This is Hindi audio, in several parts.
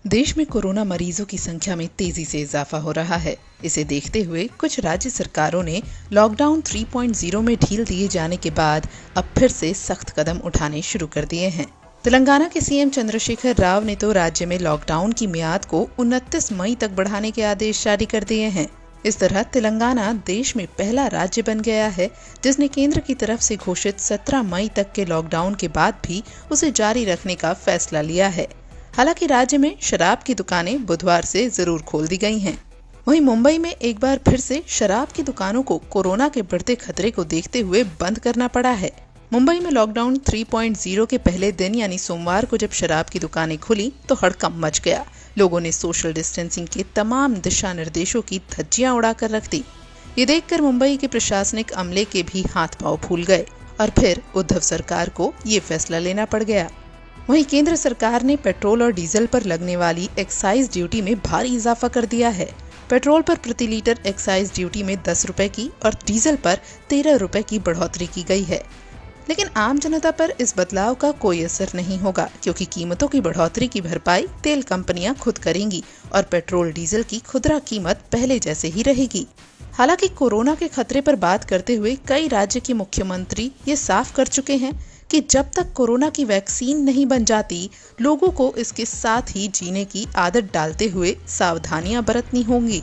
देश में कोरोना मरीजों की संख्या में तेजी से इजाफा हो रहा है। इसे देखते हुए कुछ राज्य सरकारों ने लॉकडाउन 3.0 में ढील दिए जाने के बाद अब फिर से सख्त कदम उठाने शुरू कर दिए हैं। तेलंगाना के सीएम चंद्रशेखर राव ने तो राज्य में लॉकडाउन की मियाद को 29 मई तक बढ़ाने के आदेश जारी कर दिए हैं। इस तरह तेलंगाना देश में पहला राज्य बन गया है जिसने केंद्र की तरफ से घोषित 17 मई तक के लॉकडाउन के बाद भी उसे जारी रखने का फैसला लिया है। हालांकि राज्य में शराब की दुकानें बुधवार से जरूर खोल दी गई हैं। वहीं मुंबई में एक बार फिर से शराब की दुकानों को कोरोना के बढ़ते खतरे को देखते हुए बंद करना पड़ा है। मुंबई में लॉकडाउन 3.0 के पहले दिन यानी सोमवार को जब शराब की दुकानें खुली तो हड़कंप मच गया। लोगों ने सोशल डिस्टेंसिंग के तमाम दिशा निर्देशों की धज्जियां उड़ाकर रख दी। ये देखकर मुंबई के प्रशासनिक अमले के भी हाथ पांव फूल गए और फिर उद्धव सरकार को ये फैसला लेना पड़ गया। वहीं केंद्र सरकार ने पेट्रोल और डीजल पर लगने वाली एक्साइज ड्यूटी में भारी इजाफा कर दिया है। पेट्रोल पर प्रति लीटर एक्साइज ड्यूटी में 10 रुपए की और डीजल पर 13 रुपए की बढ़ोतरी की गई है। लेकिन आम जनता पर इस बदलाव का कोई असर नहीं होगा क्योंकि कीमतों की बढ़ोतरी की भरपाई तेल कंपनियां खुद करेंगी और पेट्रोल डीजल की खुदरा कीमत पहले जैसे ही रहेगी। हालांकि कोरोना के खतरे पर बात करते हुए कई राज्य के मुख्यमंत्री ये साफ कर चुके हैं कि जब तक कोरोना की वैक्सीन नहीं बन जाती, लोगों को इसके साथ ही जीने की आदत डालते हुए सावधानियां बरतनी होंगी।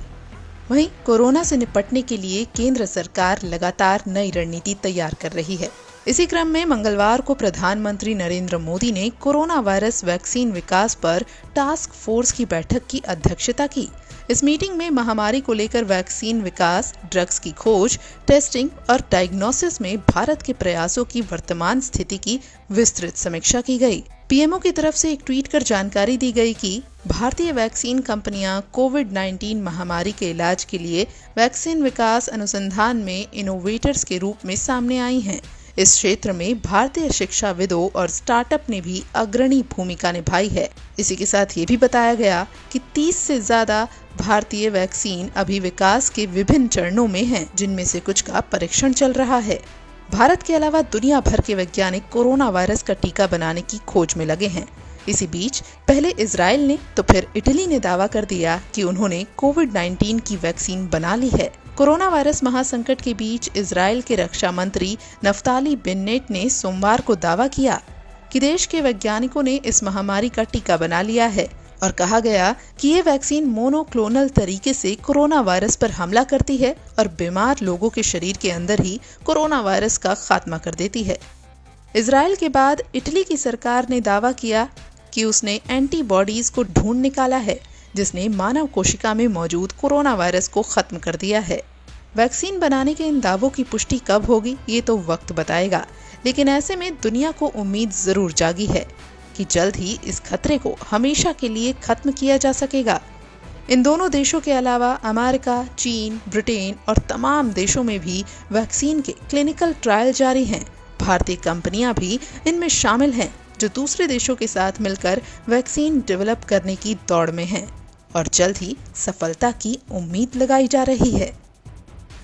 वहीं कोरोना से निपटने के लिए केंद्र सरकार लगातार नई रणनीति तैयार कर रही है। इसी क्रम में मंगलवार को प्रधानमंत्री नरेंद्र मोदी ने कोरोना वायरस वैक्सीन विकास पर टास्क फोर्स की बैठक की अध्यक्षता की। इस मीटिंग में महामारी को लेकर वैक्सीन विकास, ड्रग्स की खोज, टेस्टिंग और डायग्नोसिस में भारत के प्रयासों की वर्तमान स्थिति की विस्तृत समीक्षा की गई। पीएमओ की तरफ से एक ट्वीट कर जानकारी दी गई कि भारतीय वैक्सीन कंपनियां कोविड-19 महामारी के इलाज के लिए वैक्सीन विकास अनुसंधान में इनोवेटर्स के रूप में सामने आई हैं। इस क्षेत्र में भारतीय शिक्षाविदों और स्टार्टअप ने भी अग्रणी भूमिका निभाई है। इसी के साथ ये भी बताया गया कि 30 से ज्यादा भारतीय वैक्सीन अभी विकास के विभिन्न चरणों में हैं, जिनमें से कुछ का परीक्षण चल रहा है। भारत के अलावा दुनिया भर के वैज्ञानिक कोरोना वायरस का टीका बनाने की खोज में लगे हैं। इसी बीच पहले इजराइल ने तो फिर इटली ने दावा कर दिया कि उन्होंने कोविड-19 की वैक्सीन बना ली है। कोरोना वायरस महासंकट के बीच इजराइल के रक्षा मंत्री नफ्ताली बेन्नेट ने सोमवार को दावा किया कि देश के वैज्ञानिकों ने इस महामारी का टीका बना लिया है और कहा गया कि ये वैक्सीन मोनोक्लोनल तरीके से कोरोना वायरस पर हमला करती है और बीमार लोगों के शरीर के अंदर ही कोरोना वायरस का खात्मा कर देती है। इजराइल के बाद इटली की सरकार ने दावा किया कि उसने एंटीबॉडीज को ढूंढ निकाला है जिसने मानव कोशिका में मौजूद कोरोना वायरस को खत्म कर दिया है। वैक्सीन बनाने के इन दावों की पुष्टि कब होगी ये तो वक्त बताएगा, लेकिन ऐसे में दुनिया को उम्मीद जरूर जागी है कि जल्द ही इस खतरे को हमेशा के लिए खत्म किया जा सकेगा। इन दोनों देशों के अलावा अमेरिका, चीन, ब्रिटेन और तमाम देशों में भी वैक्सीन के क्लिनिकल ट्रायल जारी हैं। भारतीय कंपनियां भी इनमें शामिल हैं जो दूसरे देशों के साथ मिलकर वैक्सीन डेवलप करने की दौड़ में हैं और जल्द ही सफलता की उम्मीद लगाई जा रही है।